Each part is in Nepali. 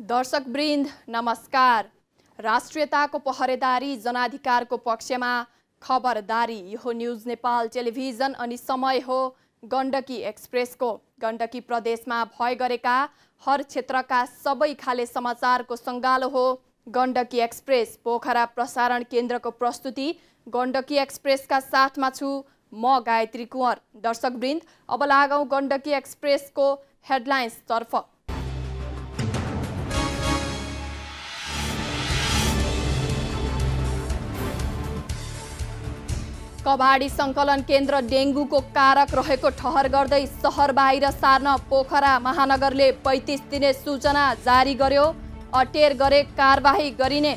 दर्शकवृन्द नमस्कार। राष्ट्रियताको पहरेदारी जनाधिकारको पक्षमा खबरदारी। यो न्यूज नेपाल टेलिभिजन अनि समय हो गण्डकी एक्सप्रेसको। गण्डकी प्रदेशमा भए गरेका हर क्षेत्रका सबै खाले समाचारको सङ्गालो हो गण्डकी एक्सप्रेस। पोखरा प्रसारण केन्द्रको प्रस्तुति गण्डकी एक्सप्रेसका साथमा छु म गायत्री कुँवर। दर्शकवृन्द अब लागौं गण्डकी एक्सप्रेसको हेडलाइन्स तर्फ। कबाडी सङ्कलन केन्द्र डेङ्गुको कारक रहेको ठहर गर्दै सहर बाहिर सार्न पोखरा महानगरले 35 दिने सूचना जारी गर्यो। अटेर गरे कारबाही गरिने।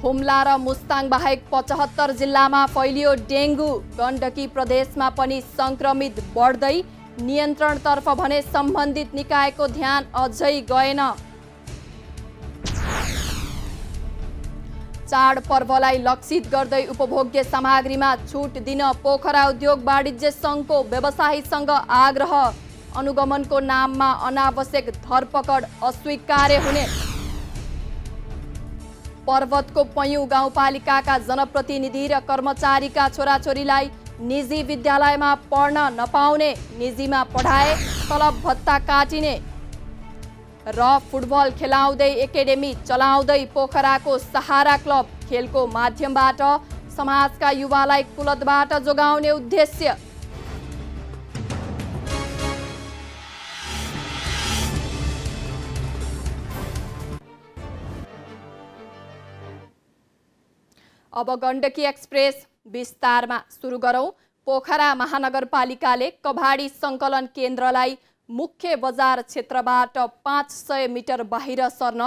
हुम्ला र मुस्ताङ बाहेक 75 जिल्लामा फैलियो डेङ्गु। गण्डकी प्रदेशमा पनि सङ्क्रमित बढ्दै नियन्त्रणतर्फ भने सम्बन्धित निकायको ध्यान अझै गएन। चाड पर्वलाई लक्षित गर्दै उपभोग्य सामग्रीमा छुट दिन पोखरा उद्योग वाणिज्य सङ्घको व्यवसायीसँग आग्रह। अनुगमनको नाममा अनावश्यक धरपकड अस्वीकार्य हुने। पर्वतको पैयुँ गाउँपालिकाका जनप्रतिनिधि र कर्मचारीका छोराछोरीलाई निजी विद्यालयमा पढ्न नपाउने। निजीमा पढाए तलब भत्ता काटिने। र फुटबल खेलाउँदै एकाडेमी चलाउँदै पोखराको सहारा क्लब खेलको माध्यमबाट समाजका युवालाई कुलतबाट जोगाउने उद्देश्य। अब गण्डकी एक्सप्रेस विस्तारमा सुरु गरौं। पोखरा महानगरपालिकाले कबाडी सङ्कलन केन्द्रलाई मुख्य बजार क्षेत्रबाट 500 मिटर बाहिर सर्न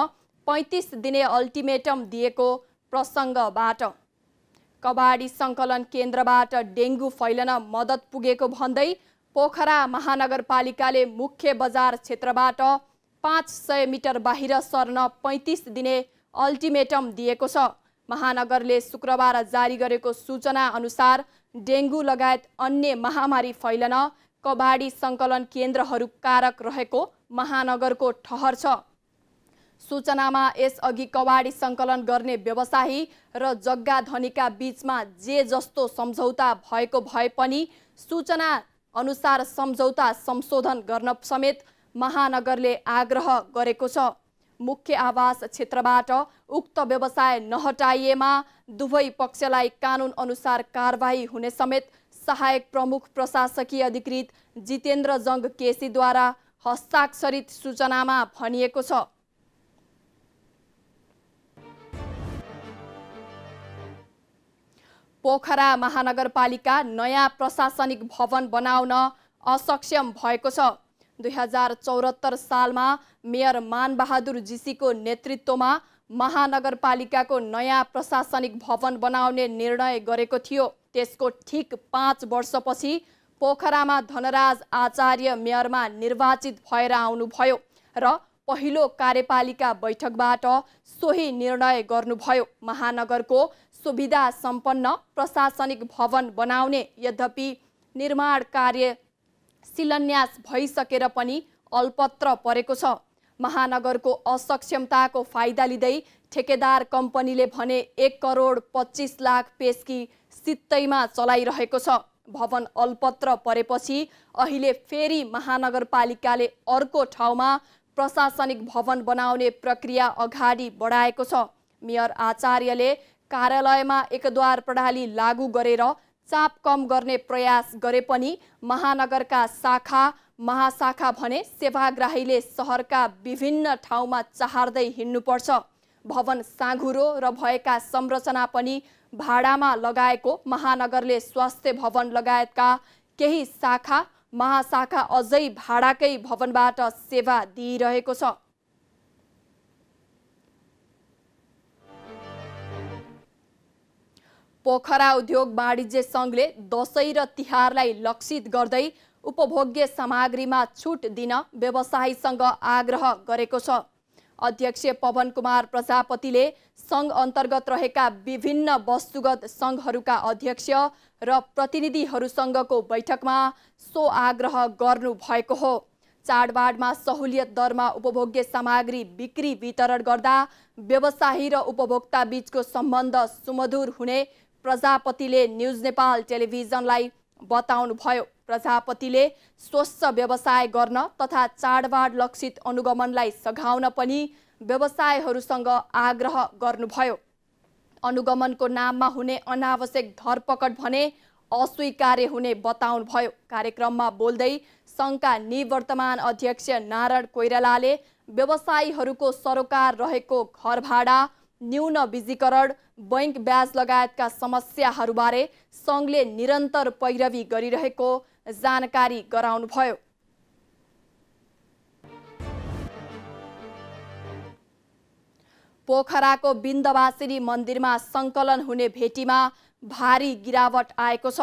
35 दिने अल्टिमेटम दिएको प्रसङ्गबाट कबाडी सङ्कलन केन्द्रबाट डेङ्गु फैलन मद्दत पुगेको भन्दै पोखरा महानगरपालिकाले मुख्य बजार क्षेत्रबाट 500 मिटर बाहिर सर्न 35 दिने अल्टिमेटम दिएको छ। महानगरले शुक्रबार जारी गरेको सूचना अनुसार डेङ्गु लगायत अन्य महामारी फैलन कबाडी सङ्कलन केन्द्रहरू कारक रहेको महानगरको ठहर छ। सूचनामा यसअघि कबाडी सङ्कलन गर्ने व्यवसायी र जग्गा धनीका बीचमा जे जस्तो सम्झौता भएको भए पनि सूचना अनुसार सम्झौता संशोधन गर्न समेत महानगरले आग्रह गरेको छ। मुख्य आवास क्षेत्रबाट उक्त व्यवसाय नहटाइएमा दुवै पक्षलाई कानुन अनुसार कारबाही हुने समेत सहायक प्रमुख प्रशासकीय अधिकृत जितेन्द्र जङ्ग केसीद्वारा हस्ताक्षरित सूचनामा भनिएको छ। पोखरा महानगरपालिका नयाँ प्रशासनिक भवन बनाउन असक्षम भएको छ। 2074 सालमा मेयर मानबहादुर जीसीको नेतृत्वमा महानगरपालिकाको नयाँ प्रशासनिक भवन बनाउने निर्णय गरेको थियो। त्यसको ठीक 5 वर्षपछि पोखरामा धनराज आचार्य मेयरमा निर्वाचित भएर आउनुभयो र पहिलो कार्यपालिका बैठकबाट सोही निर्णय गर्नुभयो। महानगरको सुविधा सम्पन्न प्रशासनिक भवन बनाउने। यद्यपि निर्माण कार्य शिलान्यास भइसकेर पनि अल्पत्र परेको छ। महानगरको असक्षमताको फाइदा लिँदै ठेकेदार कम्पनीले भने 1 करोड 25 लाख पेस्की सित्तैमा चलाइरहेको छ। भवन अल्पत्र परेपछि अहिले फेरि महानगरपालिकाले अर्को ठाउँमा प्रशासनिक भवन बनाउने प्रक्रिया अगाडि बढाएको छ। मेयर आचार्यले कार्यालयमा एकद्वार प्रणाली लागू गरेर चाप कम गर्ने प्रयास गरे पनि महानगरका शाखा महाशाखा भने सेवाग्राहीले सहरका विभिन्न ठाउँमा चहार्दै हिँड्नुपर्छ। भवन साँघुरो र भएका संरचना पनि भाडामा लगाएको महानगरले स्वास्थ्य भवन लगायतका केही शाखा महाशाखा अझै भाडाकै भवनबाट सेवा दिइरहेको छ। पोखरा उद्योग वाणिज्य सङ्घले दशैं र तिहारलाई लक्षित गर्दै उपभोग्य सामग्रीमा छुट दिन व्यवसायीसँग आग्रह गरेको छ। अध्यक्ष पवन कुमार प्रजापतिले सङ्घ अन्तर्गत रहेका विभिन्न वस्तुगत सङ्घहरूका अध्यक्ष र प्रतिनिधिहरूसँगको बैठकमा सो आग्रह गर्नु भएको हो। चाडबाडमा सहुलियत दरमा उपभोग्य सामग्री बिक्री वितरण गर्दा व्यवसायी र उपभोक्ता बीचको सम्बन्ध सुमधुर हुने प्रजापतिले न्युज नेपाल टेलिभिजनलाई बताउनुभयो। प्रजापतिले स्वच्छ व्यवसाय गर्न तथा चाडबाड लक्षित अनुगमनलाई सघाउन पनि व्यवसायहरूसँग आग्रह गर्नुभयो। अनुगमनको नाममा हुने अनावश्यक धरपकड भने अस्वीकार्य हुने बताउनुभयो। कार्यक्रममा बोल्दै सङ्घका निवर्तमान अध्यक्ष नारायण कोइरालाले व्यवसायीहरूको सरोकार रहेको घर भाडा, न्यून बीजीकरण, बैंक ब्याज लगायतका समस्याहरूबारे सङ्घले निरन्तर पैरवी गरिरहेको जानकारी गराउनुभयो। पोखराको बिन्दवासिनी मन्दिरमा सङ्कलन हुने भेटीमा भारी गिरावट आएको छ।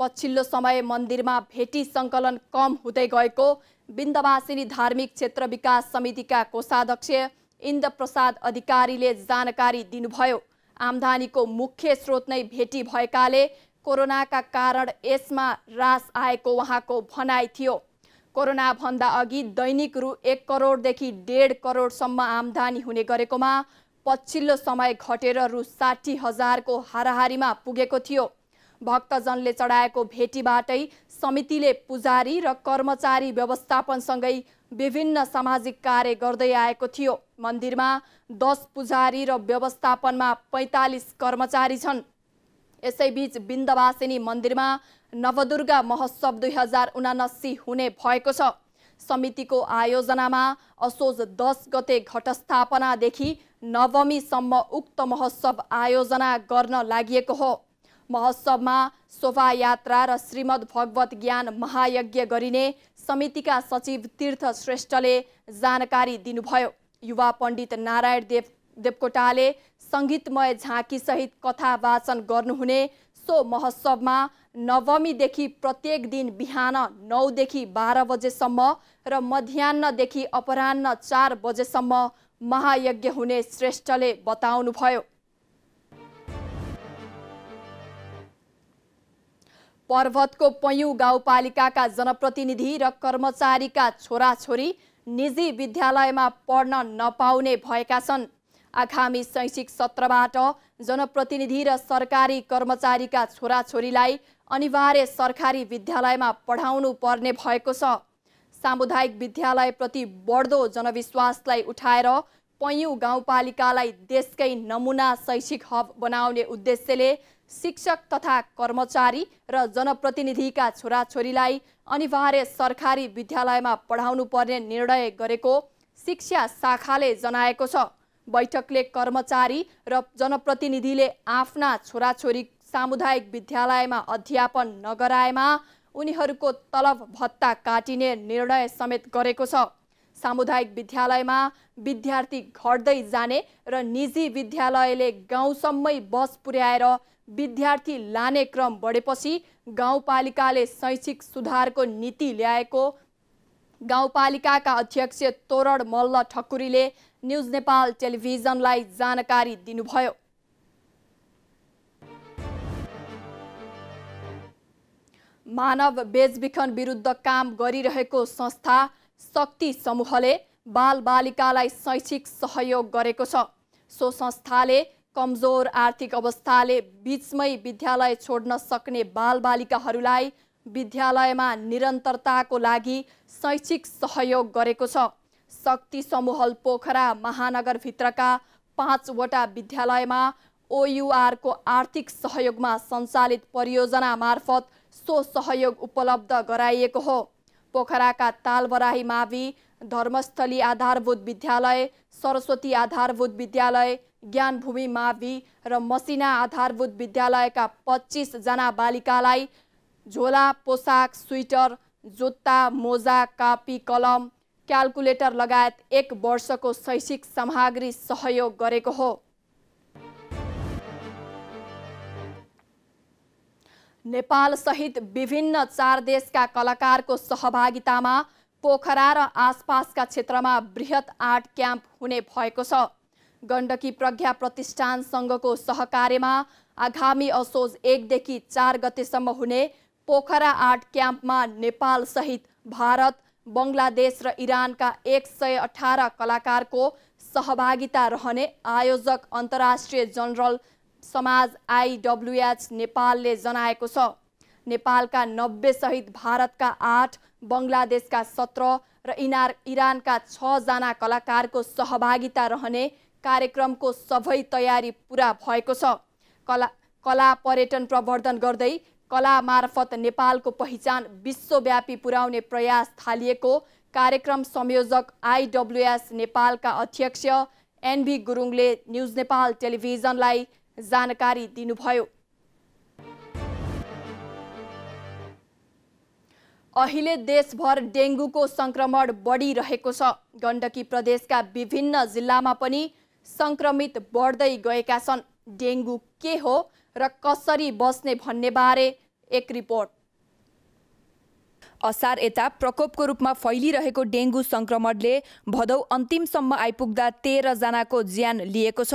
पछिल्लो समय मन्दिरमा भेटी सङ्कलन कम हुँदै गएको बिन्दवासिनी धार्मिक क्षेत्र विकास समितिका कोषाध्यक्ष इन्द्रप्रसाद अधिकारीले जानकारी दिनुभयो। आम्दानीको मुख्य स्रोत नै भेटी भएकाले कोरोनाका कारण यसमा ह्रास आएको उहाँको भनाइ थियो। कोरोनाभन्दा अघि दैनिक रु 1 करोडदेखि 1.5 करोडसम्म आम्दानी हुने गरेकोमा पछिल्लो समय घटेर रु 60,000को हाराहारीमा पुगेको थियो। भक्तजनले चढाएको भेटीबाटै समितिले पुजारी र कर्मचारी व्यवस्थापनसँगै विभिन्न सामाजिक कार्य गर्दै आएको थियो। मन्दिरमा 10 पुजारी र व्यवस्थापनमा 45 कर्मचारी छन्। यसैबीच बिन्दवासिनी मन्दिरमा नवदुर्गा महोत्सव 2079 हुने भएको छ। समितिको आयोजनामा असोज 10 गते घटस्थापनादेखि नवमीसम्म उक्त महोत्सव आयोजना गर्न लागिएको हो। महोत्सवमा शोभायात्रा र श्रीमद् भगवत ज्ञान महायज्ञ गरिने समितिका सचिव तीर्थ श्रेष्ठले जानकारी दिनुभयो। युवा पण्डित नारायण देवकोटाले सङ्गीतमय झाँकीसहित कथा वाचन गर्नुहुने सो महोत्सवमा नवमीदेखि प्रत्येक दिन बिहान 9 देखि 12 बजेसम्म र मध्याह्नदेखि अपराह्न 4 बजेसम्म महायज्ञ हुने श्रेष्ठले बताउनुभयो। पर्वतको पैयुँ गाउँपालिकाका जनप्रतिनिधि र कर्मचारीका छोराछोरी निजी विद्यालयमा पढ्न नपाउने भएका छन्। आगामी शैक्षिक सत्रबाट जनप्रतिनिधि र सरकारी कर्मचारीका छोराछोरीलाई अनिवार्य सरकारी विद्यालयमा पढाउनु पर्ने भएको छ। सामुदायिक विद्यालयप्रति बढ्दो जनविश्वासलाई उठाएर पैयुँ गाउँपालिकालाई देशकै नमुना शैक्षिक हब बनाउने उद्देश्यले शिक्षक तथा कर्मचारी र जनप्रतिनिधिका छोराछोरीलाई अनिवार्य सरकारी विद्यालयमा पढाउनु पर्ने निर्णय गरेको शिक्षा शाखाले जनाएको छ। बैठकले कर्मचारी र जनप्रतिनिधिले आफ्ना छोराछोरी सामुदायिक विद्यालयमा अध्यापन नगराएमा उनीहरूको तलब भत्ता काटिने निर्णय समेत गरेको छ। सामुदायिक विद्यालयमा विद्यार्थी घट्दै जाने र निजी विद्यालयले गाउँसम्मै बस पुर्याएर विद्यार्थी लाने क्रम बढेपछि गाउँपालिकाले शैक्षिक सुधारको नीति ल्याएको गाउँपालिकाका अध्यक्ष तोरण मल्ल ठकुरीले न्युज नेपाल टेलिभिजनलाई जानकारी दिनुभयो। मानव बेचबिखन विरुद्ध काम गरिरहेको संस्था शक्ति समूहले बालबालिकालाई शैक्षिक सहयोग गरेको छ। सो संस्थाले कमजोर आर्थिक अवस्थाले बीचमै विद्यालय छोड्न सक्ने बालबालिकाहरूलाई विद्यालयमा निरन्तरताको लागि शैक्षिक सहयोग गरेको छ। शक्ति समूह पोखरा महानगरभित्रका 5 वटा विद्यालयमा ओयुआरको आर्थिक सहयोगमा सञ्चालित परियोजना मार्फत सो सहयोग उपलब्ध गराइएको हो। पोखराका तालबराही मावि, धर्मस्थली आधारभूत विद्यालय, सरस्वती आधारभूत विद्यालय, ज्ञानभूमि मावि र मसिना आधारभूत विद्यालयका 25 जना बालिकालाई झोला, पोसाक, स्वेटर, जुत्ता, मोजा, कापी, कलम, क्याल्कुलेटर लगायत 1 वर्षको शैक्षिक सामग्री सहयोग गरेको हो। नेपाल सहित विभिन्न 4 देशका कलाकारको सहभागितामा पोखरा र आसपासका क्षेत्रमा बृहत आर्ट क्याम्प हुने भएको छ। गण्डकी प्रज्ञा प्रतिष्ठान संघको सहकार्यमा आगामी असोज 1 देखि 4 गतेसम्म हुने पोखरा आर्ट क्याम्पमा नेपाल सहित भारत, बङ्गलादेश र इरानका 118 कलाकारको सहभागिता रहने आयोजक अन्तर्राष्ट्रिय जनरल समाज IWH नेपालले जनाएको छ। नेपालका 90 सहित भारतका 8, बङ्गलादेशका 17 र इरानका 6 जना कलाकारको सहभागिता रहने कार्यक्रमको सबै तयारी पुरा भएको छ। कला पर्यटन प्रवर्धन गर्दै कला मार्फत नेपालको पहिचान विश्वव्यापी पुर्याउने प्रयास थालिएको कार्यक्रम संयोजक IWS नेपालका अध्यक्ष NB गुरुङले न्युज नेपाल टेलिभिजनलाई जानकारी दिनुभयो। अहिले देशभर डेङ्गुको संक्रमण बढिरहेको छ। गण्डकी प्रदेशका विभिन्न जिल्लामा पनि संक्रमित बढ्दै गएका छन्। डेङ्गु के हो र कसरी बस्ने भन्ने बारे एक रिपोर्ट। असार यता प्रकोपको रूपमा फैलिरहेको डेङ्गु संक्रमणले भदौ अन्तिमसम्म आइपुग्दा 13 जनाको ज्यान लिएको छ।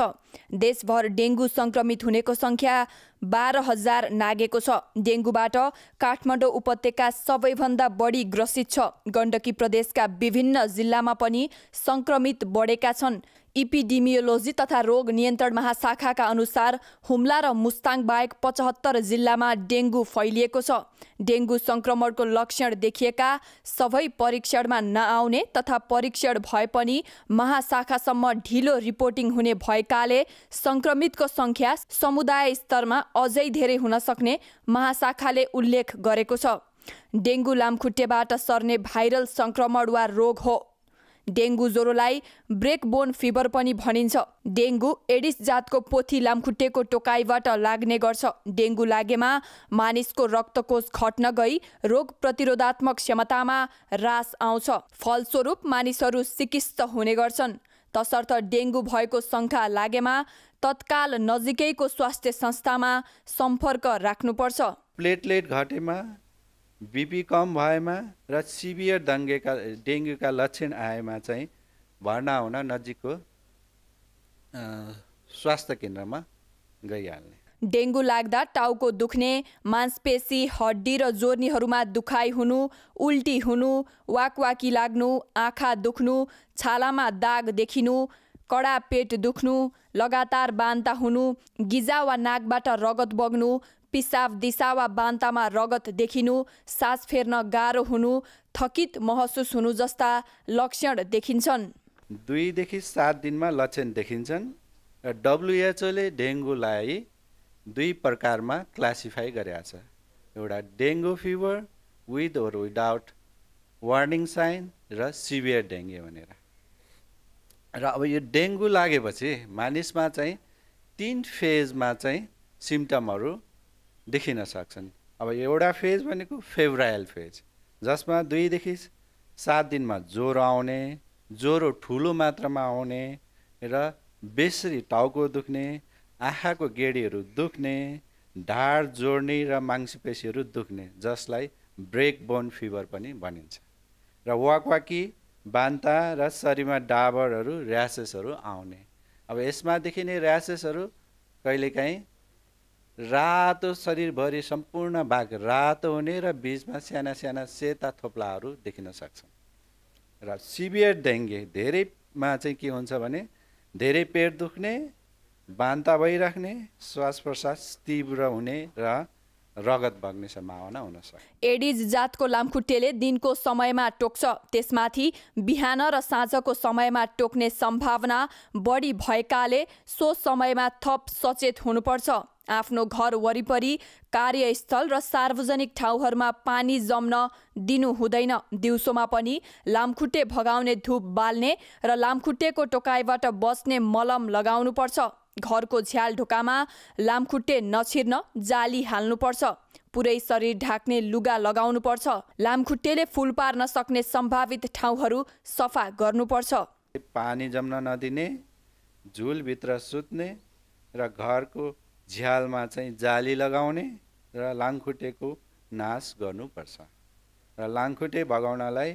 देशभर डेङ्गु संक्रमित हुनेको संख्या 12,000 नागेको छ। डेङ्गुबाट काठमाडौँ उपत्यका सबैभन्दा बढी ग्रसित छ। गण्डकी प्रदेशका विभिन्न जिल्लामा पनि संक्रमित बढेका छन्। इपिडेमियोलोजी तथा रोग नियन्त्रण महाशाखाका अनुसार हुम्ला र मुस्ताङ बाहेक 75 जिल्लामा डेङ्गु फैलिएको छ। डेङ्गु संक्रमणको लक्षण देखिएका सबै परीक्षणमा नआउने तथा परीक्षण भए पनि महाशाखासम्म ढिलो रिपोर्टिङ हुने भएकाले संक्रमितको संख्या समुदाय स्तरमा अझै धेरै हुन सक्ने महाशाखाले उल्लेख गरेको छ। डेङ्गु लामखुट्टेबाट सर्ने भाइरल संक्रमण वा रोग हो। डेङ्गु ज्वरोलाई ब्रेकबोन फिभर पनि भनिन्छ। डेङ्गु एडिस जातको पोथी लामखुट्टेको टोकाइबाट लाग्ने गर्छ। डेङ्गु लागेमा मानिसको रक्तकोष घट्न गई रोग प्रतिरोधात्मक क्षमतामा ह्रास आउँछ। फलस्वरूप मानिसहरू सिकिस्त हुने गर्छन्। तसर्थ डेङ्गु भएको शङ्का लागेमा तत्काल नजिकैको स्वास्थ्य संस्थामा सम्पर्क राख्नुपर्छ। प्लेटलेट घटेमा, बिपी कम भएमा र सिभियर डेङ्गुका लक्षण आएमा चाहिँ भर्ना हुन नजिकको स्वास्थ्य केन्द्रमा गइहाल्ने। डेङ्गु लाग्दा टाउको दुख्ने, मांसपेशी, हड्डी र जोर्नीहरूमा दुखाइ हुनु, उल्टी हुनु, वाकवाकी लाग्नु, आँखा दुख्नु, छालामा दाग देखिनु, कडा पेट दुख्नु, लगातार बान्ता हुनु, गिजा वा नाकबाट रगत बग्नु, पिसाब दिशा वा बान्तामा रगत देखिनु, सास फेर्न गाह्रो हुनु, थकित महसुस हुनु जस्ता लक्षण देखिन्छन्। 2 देखि 7 दिनमा लक्षण देखिन्छन् र WHO ले डेङ्गुलाई 2 प्रकारमा क्लासिफाई गरेको छ। एउटा dengue fever with or without warning sign र सिभियर डेङ्गु भनेर। र अब यो डेङ्गु लागेपछि मानिसमा चाहिँ 3 फेजमा चाहिँ सिम्पटमहरू देखिन सक्छन्। अब एउटा फेज भनेको फेब्राइल फेज, जसमा 2 देखि 7 दिनमा ज्वरो आउने, ज्वरो ठुलो मात्रामा आउने र बेसरी टाउको दुख्ने, आँखाको गेडीहरू दुख्ने, ढाड जोड्ने र मांसपेशीहरू दुख्ने, जसलाई ब्रेकबोन फिभर पनि भनिन्छ। र वाकवाकी, बान्ता र शरीरमा डाबरहरू, र्यासेसहरू आउने। अब यसमा देखिने र्यासेसहरू कहिलेकाहीँ रातो शरीरभरि सम्पूर्ण भाग रातो हुने र बीचमा साना साना सेता थोप्लाहरू देखिन सक्छन्। र सिभियर डेङ्गु धेरैमा चाहिँ के हुन्छ भने धेरै पेट दुख्ने, बान्ता भइराख्ने, श्वास प्रश्वास तीव्र हुने र रगत बग्ने सम्भावना हुन सक्छ। एडिज जातको लामखुट्टेले दिनको समयमा टोक्छ। त्यसमाथि बिहान र साँझको समयमा टोक्ने सम्भावना बढी भएकाले सो समयमा थप सचेत हुनुपर्छ। आफ्नो घर वरिपरि, कार्यस्थल र सार्वजनिक ठाउँहरूमा पानी जम्न दिनु हुँदैन। दिउँसोमा पनि लामखुट्टे भगाउने धूप बाल्ने र लामखुट्टेको टोकाइबाट बस्ने मलम लगाउनुपर्छ। घरको झ्याल ढोकामा लामखुट्टे नछिर्न जाली हाल्नुपर्छ। पुरै शरीर ढाक्ने लुगा लगाउनुपर्छ। लामखुट्टेले फुल पार्न सक्ने सम्भावित ठाउँहरू सफा गर्नुपर्छ। पानी जम्न नदिने, झुलभित्र सुत्ने र घरको झ्यालमा चाहिँ जाली लगाउने र लामखुट्टेको नाश गर्नुपर्छ। र लामखुट्टे भगाउनलाई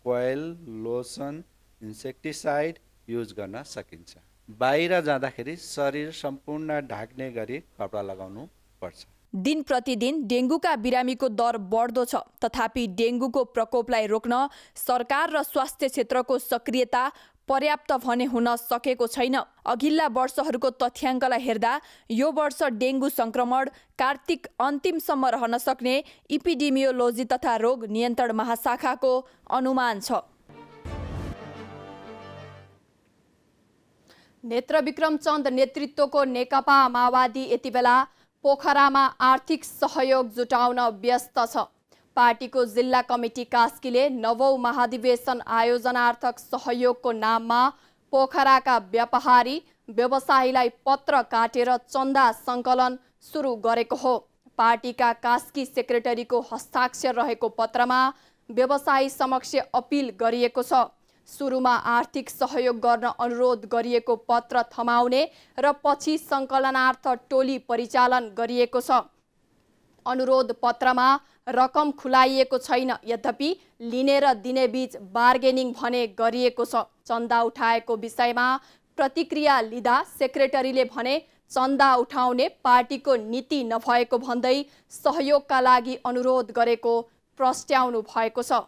कोइल, लोसन, इन्सेक्टिसाइड युज गर्न सकिन्छ। बाहिर जाँदाखेरि शरीर सम्पूर्ण ढाक्ने गरी कपडा लगाउनु पर्छ। दिन प्रतिदिन डेङ्गुका बिरामीको दर बढ्दो छ, तथापि डेङ्गुको प्रकोपलाई रोक्न सरकार र स्वास्थ्य क्षेत्रको सक्रियता पर्याप्त भने हुन सकेको छैन। अघिल्ला वर्षहरूको तथ्याङ्कलाई हेर्दा यो वर्ष डेङ्गु संक्रमण कार्तिक अन्तिमसम्म रहन सक्ने इपिडेमियोलोजी तथा रोग नियन्त्रण महाशाखाको अनुमान छ। नेत्रविक्रम चन्द नेतृत्वको नेकपा माओवादी यति बेला पोखरामा आर्थिक सहयोग जुटाउन व्यस्त छ। पार्टीको जिल्ला कमिटी कास्कीले 9औं महाधिवेशन आयोजनार्थक सहयोगको नाममा पोखराका व्यापारी व्यवसायीलाई पत्र काटेर चन्दा सङ्कलन सुरु गरेको हो। पार्टीका कास्की सेक्रेटरीको हस्ताक्षर रहेको पत्रमा व्यवसायी समक्ष अपिल गरिएको छ। सुरुमा आर्थिक सहयोग गर्न अनुरोध गरिएको पत्र थमाउने र पछि सङ्कलनार्थ टोली परिचालन गरिएको छ। अनुरोध पत्रमा रकम खुलाइएको छैन, यद्यपि लिने र दिने बीच बार्गेनिङ भने गरिएको छ। चन्दा उठाएको विषयमा प्रतिक्रिया लिँदा सेक्रेटरीले भने चन्दा उठाउने पार्टीको नीति नभएको भन्दै सहयोगका लागि अनुरोध गरेको प्रस्ट्याउनु भएको छ।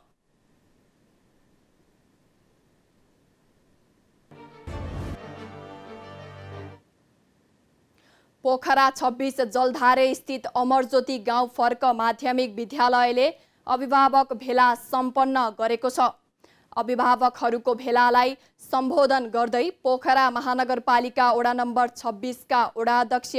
पोखरा 26 जलधारे स्थित अमरज्योति गाउँ फर्क माध्यमिक विद्यालयले अभिभावक भेला सम्पन्न गरेको छ। अभिभावकहरूको भेलालाई सम्बोधन गर्दै पोखरा महानगरपालिका वडा नम्बर 26 का वडाध्यक्ष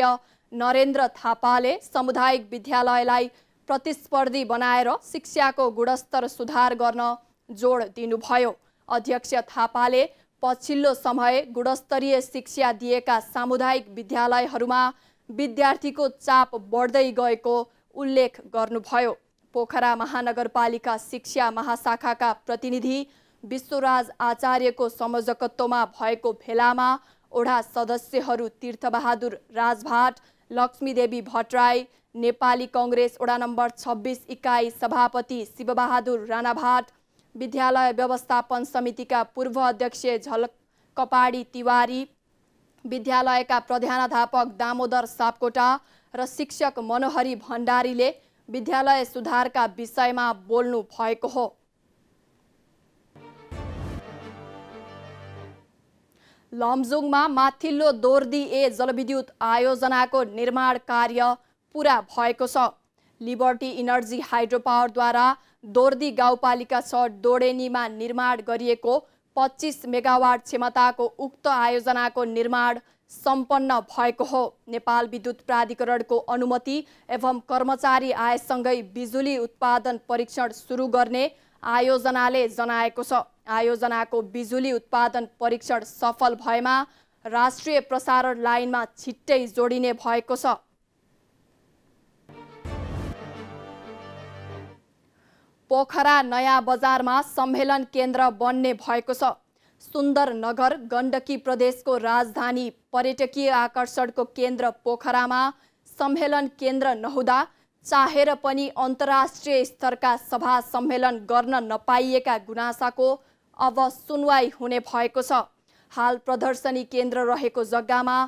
नरेन्द्र थापाले सामुदायिक विद्यालयलाई प्रतिस्पर्धी बनाएर शिक्षाको गुणस्तर सुधार गर्न जोड दिनुभयो। अध्यक्ष थापाले पछिल्लो समय गुणस्तरीय शिक्षा दिएका सामुदायिक विद्यालयहरूमा विद्यार्थीको चाप बढ्दै गएको उल्लेख गर्नुभयो। पोखरा महानगरपालिका शिक्षा महाशाखाका प्रतिनिधि विश्वराज आचार्यको संयोजकत्वमा भएको भेलामा ओडा सदस्यहरू तीर्थबहादुर राजभाट, लक्ष्मीदेवी भट्टराई, नेपाली कङ्ग्रेस वडा नम्बर 26 इकाइ सभापति शिवबहादुर राणाभाट, विद्यालय व्यवस्थापन समितिका पूर्व अध्यक्ष झलक कपाडी तिवारी, विद्यालयका प्रधानाध्यापक दामोदर सापकोटा र शिक्षक मनोहरी भण्डारीले विद्यालय सुधारका विषयमा बोल्नु भएको हो। लमजुङमा माथिल्लो दोर्दी ए जलविद्युत आयोजनाको निर्माण कार्य पुरा भएको छ। लिबर्टी इनर्जी हाइड्रो पावरद्वारा दोर्दी गाउँपालिका 6 डोडेनीमा निर्माण गरिएको 25 मेगावाट क्षमताको उक्त आयोजनाको निर्माण सम्पन्न भएको हो। नेपाल विद्युत प्राधिकरणको अनुमति एवं कर्मचारी आयसँगै बिजुली उत्पादन परीक्षण सुरु गर्ने आयोजनाले जनाएको छ। आयोजनाको बिजुली उत्पादन परीक्षण सफल भएमा राष्ट्रिय प्रसारण लाइनमा छिट्टै जोडिने भएको छ। पोखरा नयाँ बजारमा सम्मेलन केन्द्र बन्ने भएको छ। सुन्दर नगर गण्डकी प्रदेशको राजधानी पर्यटकीय आकर्षणको केन्द्र पोखरामा सम्मेलन केन्द्र नहुँदा चाहेर पनि अन्तर्राष्ट्रिय स्तरका सभा सम्मेलन गर्न नपाइएका गुनासाको अब सुनवाई हुने भएको छ। हाल प्रदर्शनी केन्द्र रहेको जग्गामा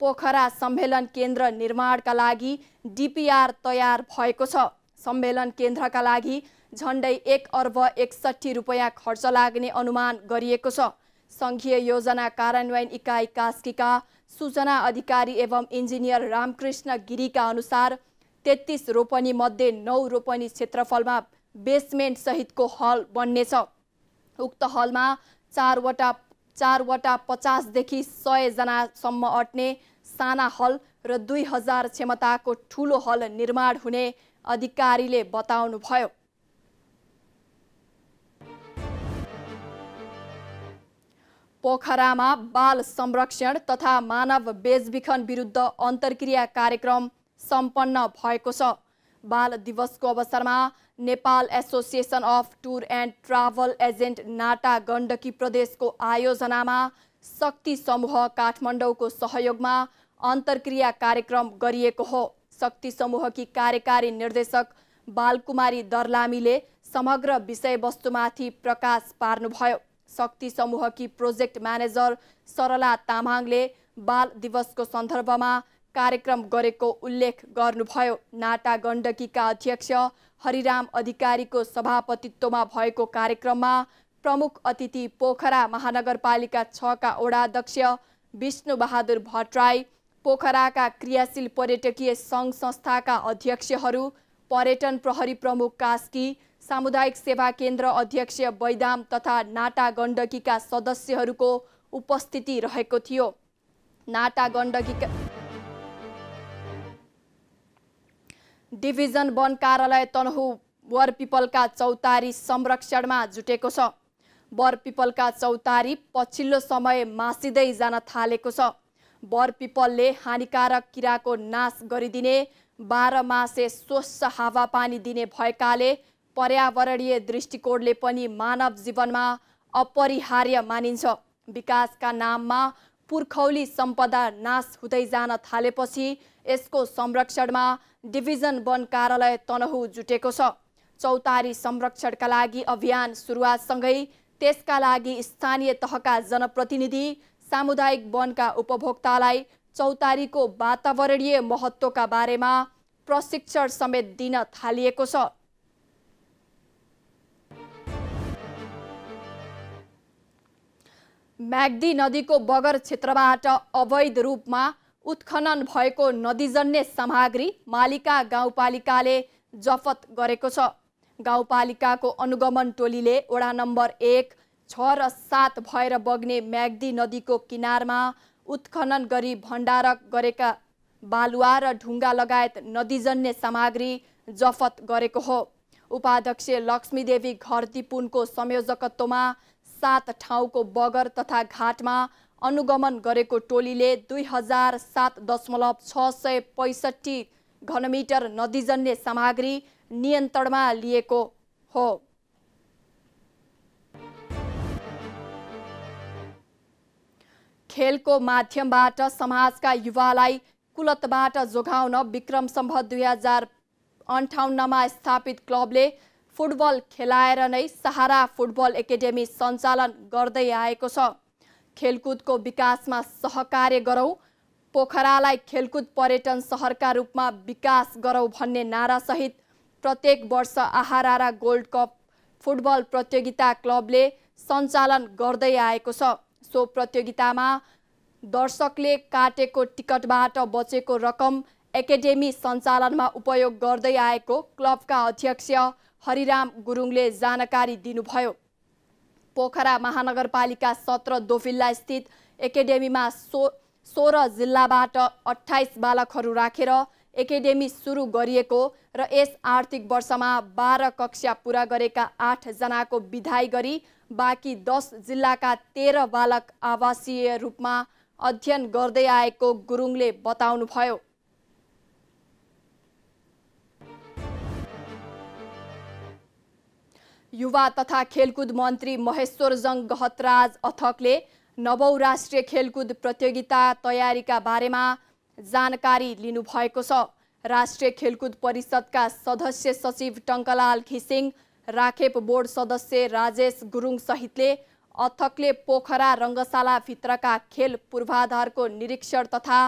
पोखरा सम्मेलन केन्द्र निर्माणका लागि डिपिआर तयार भएको छ। सम्मेलन केन्द्रका लागि झन्डै 1 अर्ब 61 रुपैयाँ खर्च लाग्ने अनुमान गरिएको छ। सङ्घीय योजना कार्यान्वयन इकाइ कास्कीका सूचना अधिकारी एवं इन्जिनियर रामकृष्ण गिरीका अनुसार 33 रोपनी मध्ये 9 रोपनी क्षेत्रफलमा बेसमेन्ट सहितको हल बन्नेछ। उक्त हलमा 4वटा 50 देखि 100 जनासम्म अट्ने साना हल र 2000 क्षमताको ठुलो हल निर्माण हुने अधिकारीले बताउनुभयो। पोखरामा बाल संरक्षण तथा मानव बेचबिखन विरुद्ध अन्तर्क्रिया कार्यक्रम सम्पन्न भएको छ। बाल दिवसको अवसरमा Nepal association of tour and travel agent NATA Gandaki प्रदेशको आयोजनामा शक्ति समूह काठमाडौँको सहयोगमा अन्तर्क्रिया कार्यक्रम गरिएको हो। शक्ति समूहकी कार्यकारी निर्देशक बालकुमारी दर्लामीले समग्र विषयवस्तुमाथि प्रकाश पार्नुभयो। शक्ति समूहकी प्रोजेक्ट म्यानेजर सरला तामाङले बाल दिवसको सन्दर्भमा कार्यक्रम गरेको उल्लेख गर्नुभयो। नाटा गण्डकीका अध्यक्ष हरिराम अधिकारीको सभापतित्वमा भएको कार्यक्रममा प्रमुख अतिथि पोखरा महानगरपालिका 6 का वडाध्यक्ष विष्णुबहादुर भट्टराई, पोखराका क्रियाशील पर्यटकीय सङ्घ संस्थाका अध्यक्षहरू, पर्यटन प्रहरी प्रमुख कास्की, सामुदायिक सेवा केन्द्र अध्यक्ष बैदाम तथा नाटा गण्डकीका सदस्यहरूको उपस्थिति रहेको थियो। नाटा गण्डकीका डिभिजन वन कार्यालय तनहु बरपिपलका चौतारी संरक्षणमा जुटेको छ। बरपिपलका चौतारी पछिल्लो समय मासिँदै जान थालेको छ। बरपिपलले हानिकारक किराको नाश गरिदिने 12 मासे स्वच्छ हावापानी दिने भएकाले पर्यावरणीय दृष्टिकोणले पनि मानव जीवनमा अपरिहार्य मानिन्छ। विकासका नाममा पुर्खौली सम्पदा नाश हुँदै जान थालेपछि यसको संरक्षणमा डिभिजन वन कार्यालय तनहु जुटेको छ। चौतारी संरक्षणका लागि अभियान सुरुवातसँगै त्यसका लागि स्थानीय तहका जनप्रतिनिधि, सामुदायिक वनका उपभोक्तालाई चौतारीको वातावरणीय महत्त्वका बारेमा प्रशिक्षण समेत दिन थालिएको छ। म्याग्दी नदीको बगर क्षेत्रबाट अवैध रूपमा उत्खनन भएको नदीजन्य सामग्री मालिका गाउँपालिकाले जफत गरेको छ। गाउँपालिकाको अनुगमन टोलीले वडा नम्बर 1, 6 र 7 भएर बग्ने म्याग्दी नदीको किनारमा उत्खनन गरी भण्डारक गरेका बालुवा र ढुङ्गा लगायत नदीजन्य सामग्री जफत गरेको हो। उपाध्यक्ष लक्ष्मीदेवी घरतीपुनको संयोजकत्वमा 7 ठाउँको बगर तथा घाटमा अनुगमन गरेको टोलीले 2007.665 घनमिटर नदीजन्य सामग्री नियन्त्रणमा लिएको हो। खेलको माध्यमबाट समाजका युवालाई कुलतबाट जोगाउन विक्रम सम्वत 2058 मा स्थापित क्लबले फुटबल खेलाएर नै सहारा फुटबल एकाडेमी सञ्चालन गर्दै आएको छ। खेलकुदको विकासमा सहकार्य गरौँ, पोखरालाई खेलकुद पर्यटन सहरका रूपमा विकास गरौँ भन्ने नारासहित प्रत्येक वर्ष आहारा गोल्ड कप फुटबल प्रतियोगिता क्लबले सञ्चालन गर्दै आएको छ। सो प्रतियोगितामा दर्शकले काटेको टिकटबाट बचेको रकम एकाडेमी सञ्चालनमा उपयोग गर्दै आएको क्लबका अध्यक्ष हरिराम गुरुङले जानकारी दिनुभयो। पोखरा महानगरपालिका 17 दोफिल्ला स्थित एकाडेमीमा 16 जिल्लाबाट 28 बालकहरू राखेर एकाडेमी सुरु गरिएको र यस आर्थिक वर्षमा 12 कक्षा पुरा गरेका 8 जनाको विदाई गरी बाँकी 10 जिल्लाका 13 बालक आवासीय रूपमा अध्ययन गर्दै आएको गुरुङले बताउनुभयो। युवा तथा खेलकुद मन्त्री महेश्वरजङ गहतराज अथकले 9औं राष्ट्रिय खेलकुद प्रतियोगिता तयारीका बारेमा जानकारी लिनुभएको छ। राष्ट्रिय खेलकुद परिषदका सदस्य सचिव टङ्कलाल घिसिङ, राखेप बोर्ड सदस्य राजेश गुरुङ सहितले अथकले पोखरा रङ्गशाला भित्रका खेल पूर्वाधारको निरीक्षण तथा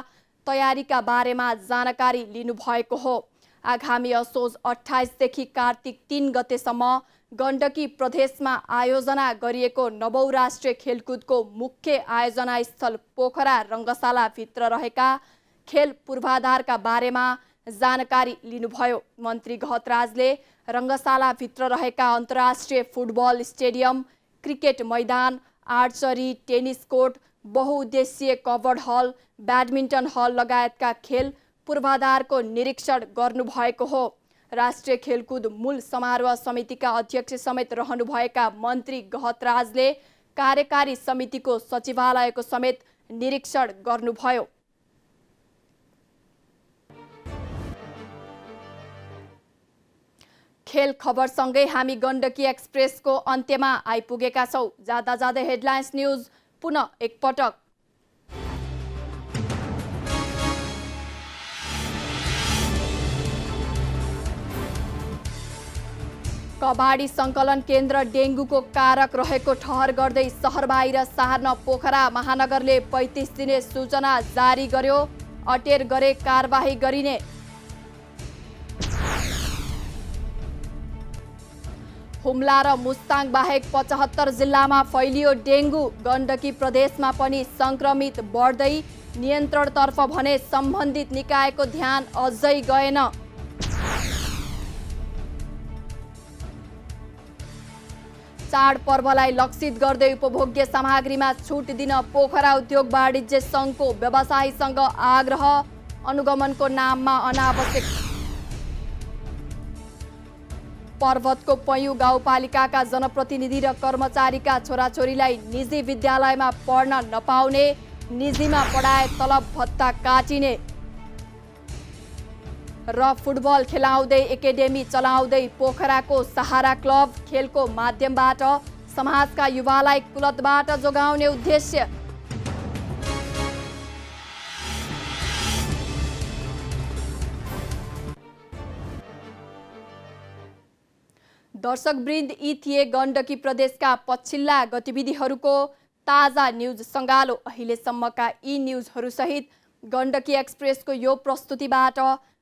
तयारीका बारेमा जानकारी लिनुभएको हो। आगामी असोज 28 देखि कार्तिक 3 गतेसम्म गण्डकी प्रदेशमा आयोजना गरिएको 9औं राष्ट्रिय खेलकुदको मुख्य आयोजना स्थल पोखरा रङ्गशाला भित्र रहेका खेल पूर्वाधारका बारेमा जानकारी लिनुभयो। मन्त्री गहतराजले रङ्गशाला भित्र रहेका अन्तर्राष्ट्रिय फुटबल स्टेडियम, क्रिकेट मैदान, आर्चरी, टेनिस कोर्ट, बहुउद्देश्यीय कभर्ड हल, ब्याडमिन्टन हल लगायतका खेल पूर्वाधारको निरीक्षण गर्नुभएको हो। राष्ट्रिय खेलकुद मूल समारोह समितिका अध्यक्ष समेत रहनुभएका मन्त्री गहतराजले कार्यकारी समितिको सचिवालयको समेत निरीक्षण गर्नुभयो। खेल खबरसँगै हामी गण्डकी एक्सप्रेसको अन्त्यमा आइपुगेका छौँ। जाँदा जाँदै हेडलाइन्स न्युज पुनः एकपटक। कबाडी सङ्कलन केन्द्र डेङ्गुको कारक रहेको ठहर गर्दै सहर बाहिर सार्न पोखरा महानगरले 35 दिने सूचना जारी गर्यो। अटेर गरे कारबाही गरिने। हुम्ला र मुस्ताङ बाहेक 75 जिल्लामा फैलियो डेङ्गु। गण्डकी प्रदेशमा पनि संक्रमित बढ्दै, नियन्त्रणतर्फ भने सम्बन्धित निकायको ध्यान अझै गएन। चाडपर्वलाई लक्षित गर्दै उपभोग्य सामग्रीमा छुट दिन पोखरा उद्योग वाणिज्य सङ्घको व्यवसायीसँग आग्रह। अनुगमनको नाममा अनावश्यक। पर्वतको पैयुँ गाउँपालिकाका जनप्रतिनिधि र कर्मचारीका छोराछोरीलाई निजी विद्यालयमा पढ्न नपाउने, निजीमा पढाए तलब भत्ता काटिने। र फुटबल खेलाउँदै एकाडेमी चलाउँदै पोखराको सहारा क्लब खेलको माध्यमबाट समाजका युवालाई कुलतबाट जोगाउने उद्देश्य। दर्शकवृन्द, यी थिए गण्डकी प्रदेशका पछिल्ला गतिविधिहरूको ताजा न्युज सङ्गालो। अहिलेसम्मका यी न्युजहरूसहित गण्डकी एक्सप्रेसको यो प्रस्तुतिबाट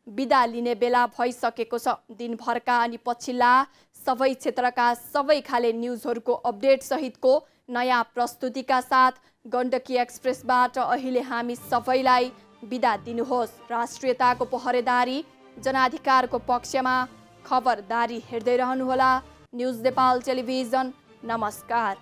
बिदा लिने बेला भइसकेको छ। दिनभरका अनि पछिल्ला सबै क्षेत्रका सबै खाले न्युजहरूको अपडेट सहितको नयाँ प्रस्तुतिका साथ गण्डकी एक्सप्रेसबाट अहिले हामी सबैलाई बिदा दिनुहोस्। राष्ट्रियताको पहरेदारी, जनाधिकारको पक्षमा खबरदारी हेर्दै रहनुहोला न्युज नेपाल टेलिभिजन। नमस्कार।